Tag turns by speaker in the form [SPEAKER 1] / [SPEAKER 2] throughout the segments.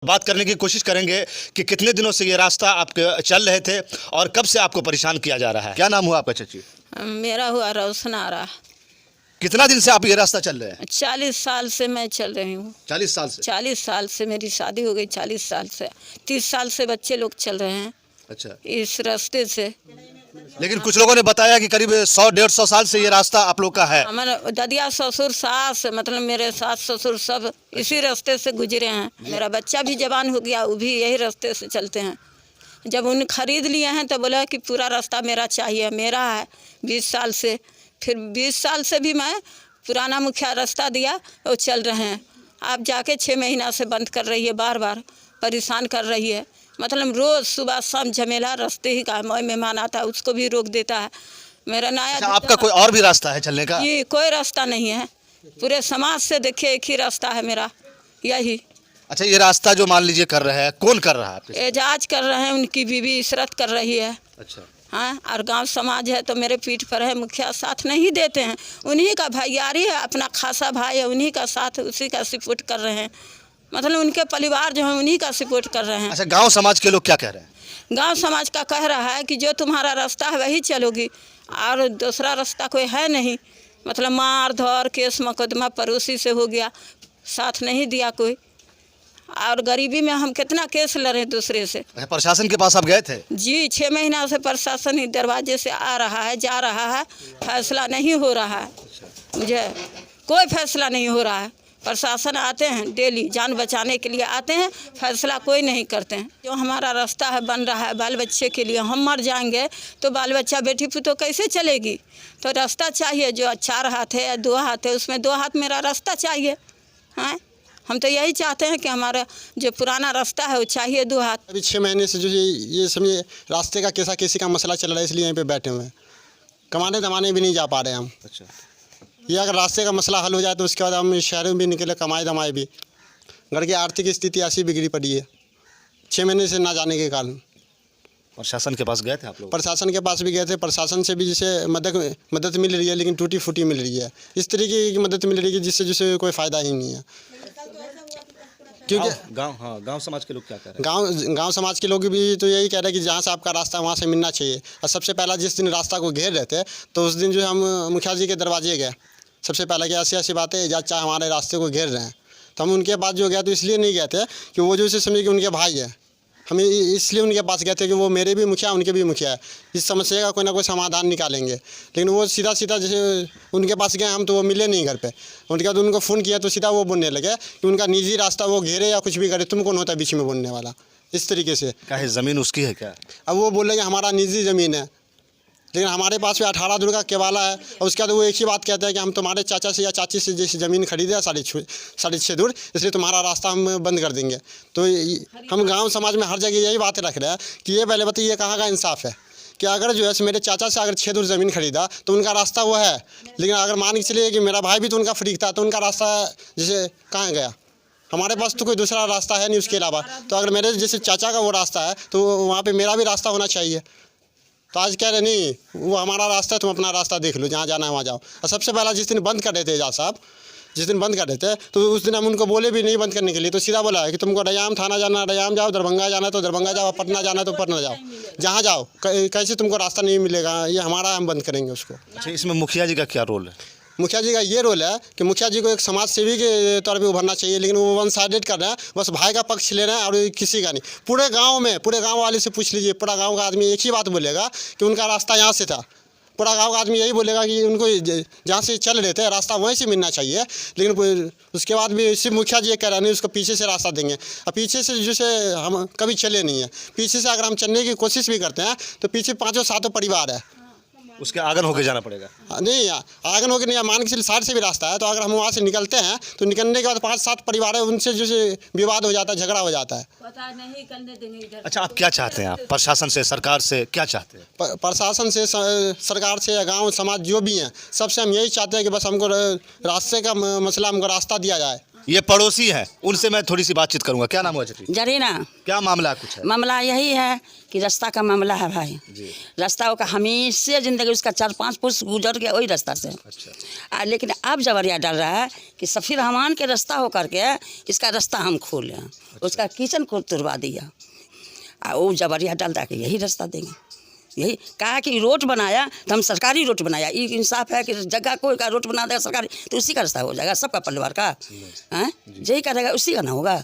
[SPEAKER 1] बात करने की कोशिश करेंगे कि कितने दिनों से ये रास्ता आप चल रहे थे और कब से आपको परेशान किया जा रहा है। क्या नाम हुआ आपका चाची?
[SPEAKER 2] मेरा हुआ रोशनारा।
[SPEAKER 1] कितना दिन से आप ये रास्ता चल रहे हैं?
[SPEAKER 2] 40 साल से मैं चल रही हूँ।
[SPEAKER 1] 40 साल से?
[SPEAKER 2] 40 साल से मेरी शादी हो गई। 40 साल से 30 साल से बच्चे लोग चल रहे हैं
[SPEAKER 1] अच्छा।
[SPEAKER 2] इस रास्ते से।
[SPEAKER 1] लेकिन कुछ लोगों ने बताया कि करीब 100-150 साल से ये रास्ता आप लोग का है।
[SPEAKER 2] हमारे ददिया ससुर सास मतलब मेरे सास ससुर सब इसी रास्ते से गुजरे हैं। मेरा बच्चा भी जवान हो गया, वो भी यही रास्ते से चलते हैं। जब उन्हें खरीद लिए हैं तो बोला कि पूरा रास्ता मेरा चाहिए, मेरा है 20 साल से। फिर 20 साल से भी मैं पुराना मुखिया रास्ता दिया और चल रहे हैं। आप जाके 6 महीना से बंद कर रही है, बार बार परेशान कर रही है। मतलब रोज़ सुबह शाम झमेला रास्ते ही का। मोय मेहमान आता है उसको भी रोक देता है। मेरा नया
[SPEAKER 1] अच्छा, आपका कोई और भी रास्ता है चलने का?
[SPEAKER 2] ये कोई रास्ता नहीं है, पूरे समाज से देखिए एक ही रास्ता है मेरा, यही।
[SPEAKER 1] अच्छा, ये रास्ता जो मान लीजिए कर रहे हैं, कौन कर रहा है आपके?
[SPEAKER 2] एजाज कर रहे हैं, उनकी बीवी इशरत कर रही है।
[SPEAKER 1] अच्छा।
[SPEAKER 2] हाँ, और गांव समाज है तो मेरे पीठ पर है, मुखिया साथ नहीं देते हैं। उन्हीं का भाईयारी है, अपना खासा भाई है, उन्हीं का साथ उसी का सपोर्ट कर रहे हैं। मतलब उनके परिवार जो है उन्हीं का सपोर्ट कर रहे हैं।
[SPEAKER 1] अच्छा, गांव समाज के लोग क्या कह रहे हैं?
[SPEAKER 2] गांव समाज का कह रहा है कि जो तुम्हारा रास्ता है वही चलोगी, और दूसरा रास्ता कोई है नहीं। मतलब मार धर केस मुकदमा पड़ोसी से हो गया, साथ नहीं दिया कोई। और गरीबी में हम कितना केस लड़े दूसरे से।
[SPEAKER 1] अच्छा, प्रशासन के पास आप गए थे?
[SPEAKER 2] जी, 6 महीना से प्रशासन ही दरवाजे से आ रहा है, जा रहा है, फैसला नहीं हो रहा है। मुझे कोई फैसला नहीं हो रहा है। प्रशासन आते हैं डेली, जान बचाने के लिए आते हैं, फैसला कोई नहीं करते हैं। जो हमारा रास्ता है बन रहा है बाल बच्चे के लिए, हम मर जाएंगे तो बाल बच्चा बेटी पुतो कैसे चलेगी? तो रास्ता चाहिए, जो 4 हाथ है या 2 हाथ है उसमें 2 हाथ मेरा रास्ता चाहिए। हाँ, हम तो यही चाहते हैं कि हमारा जो पुराना रास्ता है वो चाहिए 2 हाथ।
[SPEAKER 3] अभी 6 महीने से जो ये समझिए रास्ते का कैसा किसी का मसला चल रहा है, इसलिए यहीं पे बैठे हुए हैं। कमाने दमाने भी नहीं जा पा रहे हम।
[SPEAKER 1] अच्छा।
[SPEAKER 3] ये अगर रास्ते का मसला हल हो जाए तो उसके बाद हम शहरों में भी निकले, कमाए दमाए भी। घर की आर्थिक स्थिति ऐसी बिगड़ी पड़ी है 6 महीने से ना जाने के कारण।
[SPEAKER 1] प्रशासन के पास गए थे आप लोग?
[SPEAKER 3] प्रशासन के पास भी गए थे, प्रशासन से भी जैसे मदद मिल रही है लेकिन टूटी फूटी मिल रही है। इस तरीके की मदद मिल रही है जिससे जिससे कोई फ़ायदा ही नहीं है। क्योंकि
[SPEAKER 1] गांव समाज के लोग क्या कह रहे हैं?
[SPEAKER 3] गांव समाज के लोग भी तो यही कह रहे हैं कि जहाँ से आपका रास्ता वहाँ से मिलना चाहिए। और सबसे पहला जिस दिन रास्ता को घेर रहे थे तो उस दिन जो हम मुखिया जी के दरवाजे गए। सबसे पहला कि ऐसी बात है एजाज चाहे हमारे रास्ते को घेर रहे हैं, तो हम उनके पास जो गए तो इसलिए नहीं गए थे कि वो जो से समझे कि उनके भाई है। हम इसलिए उनके पास गए थे कि वो मेरे भी मुखिया उनके भी मुखिया है, इस समस्या का कोई ना कोई समाधान निकालेंगे। लेकिन वो सीधा जैसे उनके पास गए हम तो वो मिले नहीं घर पे। उनके बाद उनको फ़ोन किया तो सीधा वो बोलने लगे कि उनका निजी रास्ता वो घेरे या कुछ भी करे, तुम कौन होता है बीच में बोलने वाला, इस तरीके से।
[SPEAKER 1] क्या है, ज़मीन उसकी है क्या?
[SPEAKER 3] अब वो बोल रहे कि हमारा निजी ज़मीन है, लेकिन हमारे पास भी 18 दूर का केवाला है। और उसके बाद वो एक ही बात कहते हैं कि हम तुम्हारे चाचा से या चाची से जैसे ज़मीन खरीदे है 6.5 दूर, इसलिए तुम्हारा रास्ता हम बंद कर देंगे। तो हम गांव समाज में हर जगह यही बातें रख रहे हैं कि ये पहले बताइए कहाँ का इंसाफ है कि अगर जो है मेरे चाचा से अगर 6 दूर ज़मीन खरीदा तो उनका रास्ता वो है, लेकिन अगर मान के चलिए कि मेरा भाई भी तो उनका फ्रीक था तो उनका रास्ता जैसे कहाँ गया? हमारे पास तो कोई दूसरा रास्ता है नहीं उसके अलावा। तो अगर मेरे जैसे चाचा का वो रास्ता है तो वहाँ पर मेरा भी रास्ता होना चाहिए। तो आज कह रहे नहीं वो हमारा रास्ता है, तुम अपना रास्ता देख लो, जहाँ जाना है वहाँ जाओ। और सबसे पहला जिस दिन बंद कर रहे थे एजाज साहब, जिस दिन बंद कर रहे थे तो उस दिन हम उनको बोले भी नहीं बंद करने के लिए, तो सीधा बोला है कि तुमको रैयाम थाना जाना रैयाम जाओ, दरभंगा जाना है तो दरभंगा जाओ, पटना जाना है तो पटना जाओ, जहाँ जाओ। कैसे तुमको रास्ता नहीं मिलेगा, ये हमारा हम बंद करेंगे उसको।
[SPEAKER 1] अच्छा, इसमें मुखिया जी का क्या रोल है?
[SPEAKER 3] मुखिया जी का ये रोल है कि मुखिया जी को एक समाज सेवी के तौर पे उभरना चाहिए, लेकिन वो वन साइडेड कर रहे हैं, बस भाई का पक्ष ले रहे हैं और किसी का नहीं। पूरे गांव वाले से पूछ लीजिए, पूरा गांव का आदमी एक ही बात बोलेगा कि उनका रास्ता यहाँ से था। पूरा गांव का आदमी यही बोलेगा कि उनको जहाँ से चल रहे थे रास्ता वहीं से मिलना चाहिए। लेकिन उसके बाद भी सिर्फ मुखिया जी ये कह रहे नहीं उसको पीछे से रास्ता देंगे, और पीछे से जैसे हम कभी चले नहीं है। पीछे से अगर हम चलने की कोशिश भी करते हैं तो पीछे 5-7 परिवार है,
[SPEAKER 1] उसके आंगन होके जाना पड़ेगा।
[SPEAKER 3] नहीं आंगन होकर नहीं, मान के चलिए 60 से भी रास्ता है, तो अगर हम वहाँ से निकलते हैं तो निकलने के बाद 5-7 परिवार है, उनसे जो विवाद हो जाता है, झगड़ा हो जाता है।
[SPEAKER 2] पता नहीं करने देंगे।
[SPEAKER 1] अच्छा, आप क्या चाहते हैं? आप प्रशासन से, सरकार से क्या चाहते हैं?
[SPEAKER 3] प्रशासन से, सरकार से या गाँव समाज जो भी हैं सबसे हम यही चाहते हैं कि बस हमको रास्ते का मसला, हमको रास्ता दिया जाए।
[SPEAKER 1] ये पड़ोसी हैं, उनसे मैं थोड़ी सी बातचीत करूंगा। क्या नाम हुआ चाची?
[SPEAKER 4] जरीना
[SPEAKER 1] क्या मामला कुछ है?
[SPEAKER 4] मामला यही है कि रास्ता का मामला है भाई। रास्ता का हमेशा ज़िंदगी उसका 4-5 पुरुष गुजर गया वही रास्ता से।
[SPEAKER 1] अच्छा।
[SPEAKER 4] लेकिन अब जबरिया डाल रहा है कि सफ़ी रहमान के रास्ता हो करके इसका रास्ता हम खोलें। उसका किचन को तुड़वा दिया और वो जबरिया डाल के यही रास्ता देंगे। यही कहा कि रोड बनाया तो हम सरकारी रोड बनाया। ये इंसाफ है कि जगह कोई का रोड बना देगा सरकारी तो उसी का रास्ता हो जाएगा, सबका परिवार का हैं यही करेगा, उसी का ना होगा।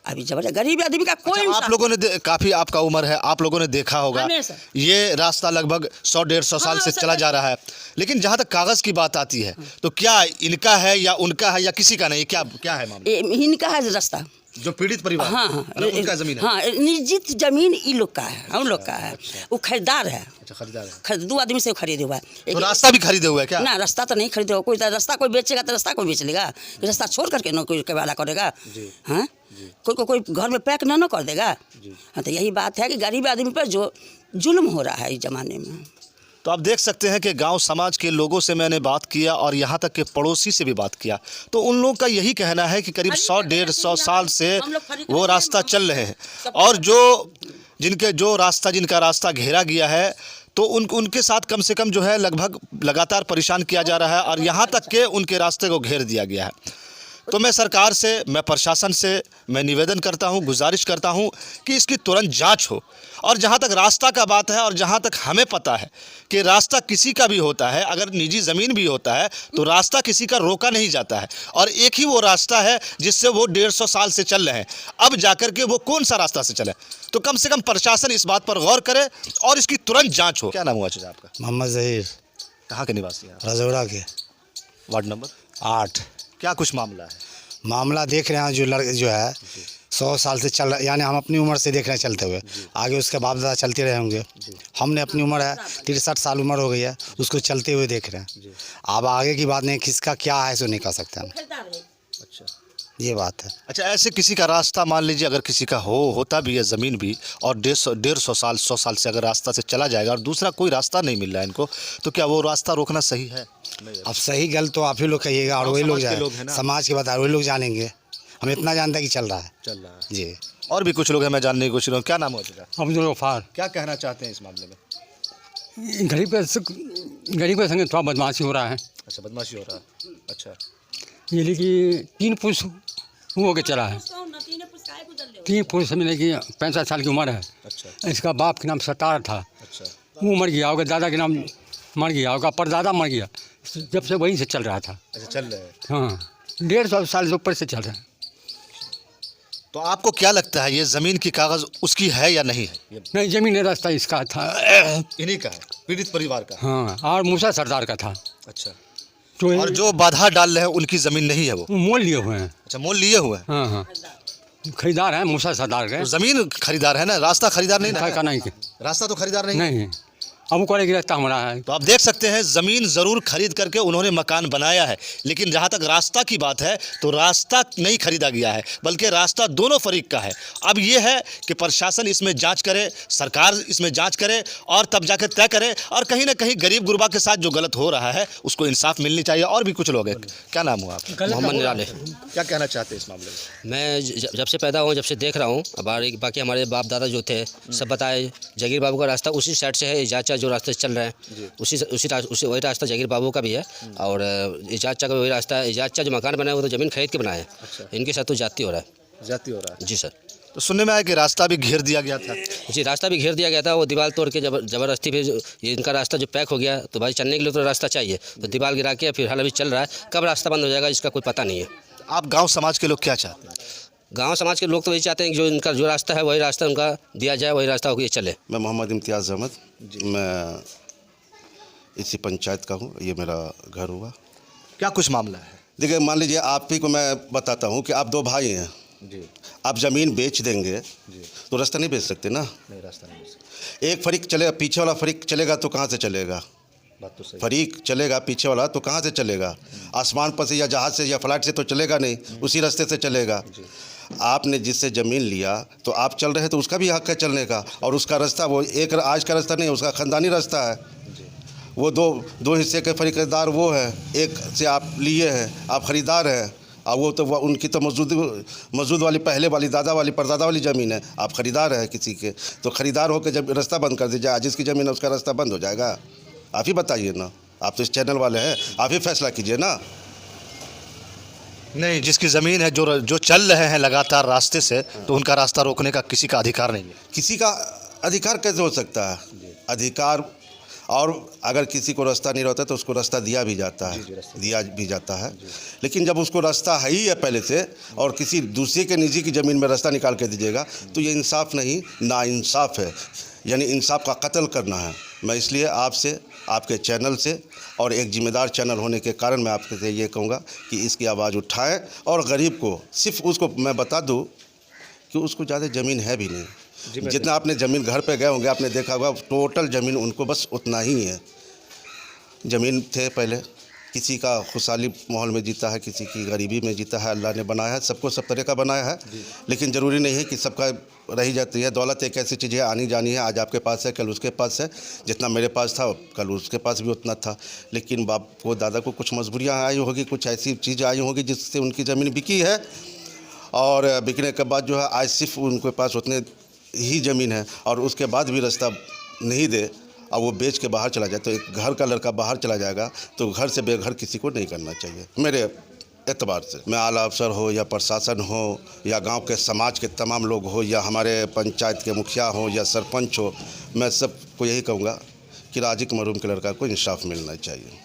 [SPEAKER 4] अभी जबरदस्त गरीब आदमी का कोई
[SPEAKER 1] अच्छा, आप लोगों ने काफ़ी आपका उम्र है, आप लोगों ने देखा होगा
[SPEAKER 4] हमेशा।
[SPEAKER 1] ये रास्ता लगभग 100-150 साल से चला जा रहा है। लेकिन जहाँ तक कागज़ की बात आती है तो क्या इनका है या उनका है या किसी का नहीं? क्या है मामला?
[SPEAKER 4] इनका है रास्ता
[SPEAKER 1] जो पीड़ित परिवार,
[SPEAKER 4] हाँ
[SPEAKER 1] मतलब उनका जमीन है?
[SPEAKER 4] हाँ, निश्चित जमीन इन लोग का है, हम लोग का है। वो खरीदार है।
[SPEAKER 1] अच्छा, खरीदार है।
[SPEAKER 4] खरीद 2 आदमी से खरीदे हुआ है।
[SPEAKER 1] तो रास्ता भी खरीदे हुआ है क्या?
[SPEAKER 4] ना, रास्ता तो नहीं खरीदे हुआ। कोई रास्ता कोई बेचेगा तो रास्ता कोई बेच लेगा। रास्ता छोड़ करके ना कोई वाला करेगा। हाँ, कोई घर में पैक ना कर देगा। हाँ, तो यही बात है कि गरीब आदमी पर जो जुल्म हो रहा है इस ज़माने में।
[SPEAKER 1] तो आप देख सकते हैं कि गांव समाज के लोगों से मैंने बात किया और यहाँ तक के पड़ोसी से भी बात किया, तो उन लोगों का यही कहना है कि करीब 100-150 साल से वो रास्ता चल रहे हैं और जिनका रास्ता घेरा गया है तो उनके साथ कम से कम जो है लगभग लगातार परेशान किया जा रहा है और यहाँ तक के उनके रास्ते को घेर दिया गया है। तो मैं सरकार से, मैं प्रशासन से मैं निवेदन करता हूं, गुजारिश करता हूं कि इसकी तुरंत जांच हो। और जहां तक रास्ता का बात है और जहां तक हमें पता है कि रास्ता किसी का भी होता है, अगर निजी ज़मीन भी होता है तो रास्ता किसी का रोका नहीं जाता है और एक ही वो रास्ता है जिससे वो 150 साल से चल रहे हैं। अब जाकर के वो कौन सा रास्ता से चले, तो कम से कम प्रशासन इस बात पर गौर करे और इसकी तुरंत जाँच हो। क्या नाम हुआ चाचा आपका?
[SPEAKER 3] मोहम्मद जहीर,
[SPEAKER 1] कहाँ के निवासी हैं?
[SPEAKER 3] रजौड़ा के,
[SPEAKER 1] वार्ड नंबर
[SPEAKER 3] 8।
[SPEAKER 1] क्या कुछ मामला है?
[SPEAKER 3] मामला देख रहे हैं जो लड़के जो है 100 साल से चल रहा, यानी हम अपनी उम्र से देख रहे हैं चलते हुए, आगे उसके बाप दादा चलते रहे होंगे। हमने अपनी उम्र है 63 साल उम्र हो गई है, उसको चलते हुए देख रहे हैं। अब आगे की बात नहीं, किसका क्या है सो नहीं कह सकते हम।
[SPEAKER 1] अच्छा,
[SPEAKER 3] ये बात है।
[SPEAKER 1] अच्छा, ऐसे किसी का रास्ता मान लीजिए अगर किसी का होता भी है ज़मीन भी और 150 साल 100 साल से अगर रास्ता से चला जाएगा और दूसरा कोई रास्ता नहीं मिल रहा है इनको, तो क्या वो रास्ता रोकना सही है?
[SPEAKER 3] अब सही गलत तो आप ही लोग कहिएगा और वही लोग जाए, समाज के बता वही लोग जानेंगे। हम इतना जानते हैं कि चल रहा है जी।
[SPEAKER 1] और भी कुछ लोग हैं, मैं जानने की कोशिश करूँ। क्या नाम हो चुका?
[SPEAKER 5] अब्दुल गफ्फार।
[SPEAKER 1] क्या कहना चाहते हैं इस मामले में?
[SPEAKER 5] गरीब के संगे थोड़ा बदमाशी हो रहा है।
[SPEAKER 1] अच्छा, बदमाशी हो रहा है। अच्छा,
[SPEAKER 5] ये लेकिन 3 पुरुष हो के चला है। 3 पुरुष मिले कि 65 साल की उम्र है।
[SPEAKER 1] अच्छा,
[SPEAKER 5] इसका बाप के नाम सत्तार था,
[SPEAKER 1] अच्छा,
[SPEAKER 5] वो मर गया होगा। दादा के नाम मर गया होगा, परदादा मर गया। जब से वहीं से चल रहा था।
[SPEAKER 1] अच्छा, चल रहे हैं।
[SPEAKER 5] हाँ, 150 साल से ऊपर से चल रहा है।
[SPEAKER 1] तो आपको क्या लगता है ये ज़मीन की कागज़ उसकी है या नहीं है? ये
[SPEAKER 5] नहीं, जमीन रास्ता इसका था।
[SPEAKER 1] इन्हीं का है, पीड़ित परिवार का।
[SPEAKER 5] हाँ, और मूसा सरदार का था।
[SPEAKER 1] अच्छा,
[SPEAKER 5] तो
[SPEAKER 1] और जो बाधा डाल रहे हैं उनकी ज़मीन नहीं है वो?
[SPEAKER 5] मोल लिए हुए हैं।
[SPEAKER 1] अच्छा, मोल लिए हुए हैं।
[SPEAKER 5] हाँ हाँ, खरीदार है मूसा सरदार के।
[SPEAKER 1] तो ज़मीन खरीदार है ना, रास्ता खरीदार नहीं ना?
[SPEAKER 5] का नहीं के
[SPEAKER 1] रास्ता तो खरीदार नहीं।
[SPEAKER 5] नहीं, अब वो करेगी रास्ता हमारा है।
[SPEAKER 1] तो आप देख सकते हैं ज़मीन ज़रूर खरीद करके उन्होंने मकान बनाया है, लेकिन जहाँ तक रास्ता की बात है तो रास्ता नहीं खरीदा गया है, बल्कि रास्ता दोनों फरीक का है। अब ये है कि प्रशासन इसमें जांच करे, सरकार इसमें जांच करे और तब जाकर तय करे। और कहीं ना कहीं गरीब गुरबा के साथ जो गलत हो रहा है उसको इंसाफ मिलनी चाहिए। और भी कुछ लोग हैं। क्या नाम हुआ आपका?
[SPEAKER 6] मोहम्मद निराले।
[SPEAKER 1] क्या कहना चाहते हैं इस मामले में?
[SPEAKER 6] मैं जब से पैदा हुआ, जब से देख रहा हूँ, बाकी हमारे बाप दादा जो थे सब बताए, जगीर बाबू का रास्ता उसी साइड से है। इजाज़ जो रास्ते चल रहे हैं उसी वही रास्ता जगीर बाबू का भी है और इजाज़ का वही रास्ता है। इजाज़ जो मकान बनाया वो तो ज़मीन खरीद के बनाए हैं। इनके साथ तो जाती हो रहा है।
[SPEAKER 1] जाती हो रहा है
[SPEAKER 6] जी सर।
[SPEAKER 1] तो सुनने में आया कि रास्ता भी घेर दिया गया था।
[SPEAKER 6] जी, रास्ता भी घेर दिया गया था। वो दीवार तोड़ के ज़बरदस्ती फिर ये इनका रास्ता जो पैक हो गया, तो भाई चलने के लिए तो रास्ता चाहिए, तो दीवार गिरा के फिर हाल अभी चल रहा है। कब रास्ता बंद हो जाएगा इसका कोई पता नहीं है।
[SPEAKER 1] आप गाँव समाज के लोग क्या चाहते हैं?
[SPEAKER 6] गांव समाज के लोग तो यही चाहते हैं कि जो इनका जो रास्ता है वही रास्ता उनका दिया जाए, वही रास्ता होकर ये चले।
[SPEAKER 7] मैं मोहम्मद इम्तियाज़ अहमद, मैं इसी पंचायत का हूँ। ये मेरा घर हुआ।
[SPEAKER 1] क्या कुछ मामला है?
[SPEAKER 7] देखिए, मान लीजिए आप ही को मैं बताता हूँ कि आप 2 भाई हैं
[SPEAKER 1] जी।
[SPEAKER 7] आप ज़मीन बेच देंगे
[SPEAKER 1] जी।
[SPEAKER 7] तो रास्ता नहीं बेच सकते ना।
[SPEAKER 1] नहीं, रास्ता नहीं बेच सकते।
[SPEAKER 7] एक फरीक चलेगा, पीछे वाला फरीक चलेगा तो कहाँ से चलेगा?
[SPEAKER 1] बात तो सही।
[SPEAKER 7] फरीक चलेगा पीछे वाला तो कहाँ से चलेगा? आसमान पर से या जहाज़ से या फ्लाइट से तो चलेगा नहीं, उसी रास्ते से चलेगा। आपने जिससे ज़मीन लिया तो आप चल रहे हैं तो उसका भी हक है चलने का, और उसका रास्ता वो एक आज का रास्ता नहीं है, उसका ख़ानदानी रास्ता है। वो दो हिस्से के फरीकदार वो है, एक से आप लिए हैं, आप ख़रीदार हैं, और वो तो उनकी तो मौजूद वाली पहले वाली दादा वाली परदादा वाली ज़मीन है। आप ख़रीदार हैं किसी के, तो ख़रीदार होकर जब रास्ता बंद कर दीजिए, आज जिसकी ज़मीन है उसका रास्ता बंद हो जाएगा। आप ही बताइए ना, आप तो इस चैनल वाले हैं, आप ही फैसला कीजिए ना।
[SPEAKER 1] नहीं, जिसकी ज़मीन है, जो चल रहे हैं लगातार रास्ते से, तो उनका रास्ता रोकने का किसी का अधिकार नहीं है।
[SPEAKER 7] किसी का अधिकार कैसे हो सकता है? अधिकार, और अगर किसी को रास्ता नहीं रहता तो उसको रास्ता दिया भी जाता है। लेकिन जब उसको रास्ता है ही है पहले से, और किसी दूसरे के निजी की ज़मीन में रास्ता निकाल के दीजिएगा, तो ये इंसाफ नहीं, नाइंसाफ़ है, यानी इंसाफ का कत्ल करना है। मैं इसलिए आपसे, आपके चैनल से, और एक जिम्मेदार चैनल होने के कारण मैं आपके से ये कहूँगा कि इसकी आवाज़ उठाएं, और गरीब को सिर्फ उसको मैं बता दूँ कि उसको ज़्यादा ज़मीन है भी नहीं। जितना आपने ज़मीन, घर पे गए होंगे आपने देखा होगा, टोटल ज़मीन उनको बस उतना ही है। ज़मीन थे पहले, किसी का खुशहाली माहौल में जीता है, किसी की गरीबी में जीता है। अल्लाह ने बनाया है, सबको सब तरह का बनाया है, लेकिन ज़रूरी नहीं है कि सबका रही जाती है। दौलत एक ऐसी चीज़ है, आनी जानी है, आज आपके पास है, कल उसके पास है। जितना मेरे पास था कल उसके पास भी उतना था, लेकिन बाप को, दादा को कुछ मजबूरियाँ आई होगी, कुछ ऐसी चीज़ें आई होगी जिससे उनकी ज़मीन बिकी है, और बिकने के बाद जो है आज सिर्फ उनके पास उतने ही ज़मीन है, और उसके बाद भी रास्ता नहीं दे और वो बेच के बाहर चला जाए, तो एक घर का लड़का बाहर चला जाएगा, तो घर से बेघर किसी को नहीं करना चाहिए मेरे एतबार से। मैं आला अफसर हो या प्रशासन हो या गांव के समाज के तमाम लोग हो या हमारे पंचायत के मुखिया हो या सरपंच हो, मैं सबको यही कहूँगा कि राजिक मरूम के लड़का को इंसाफ मिलना चाहिए।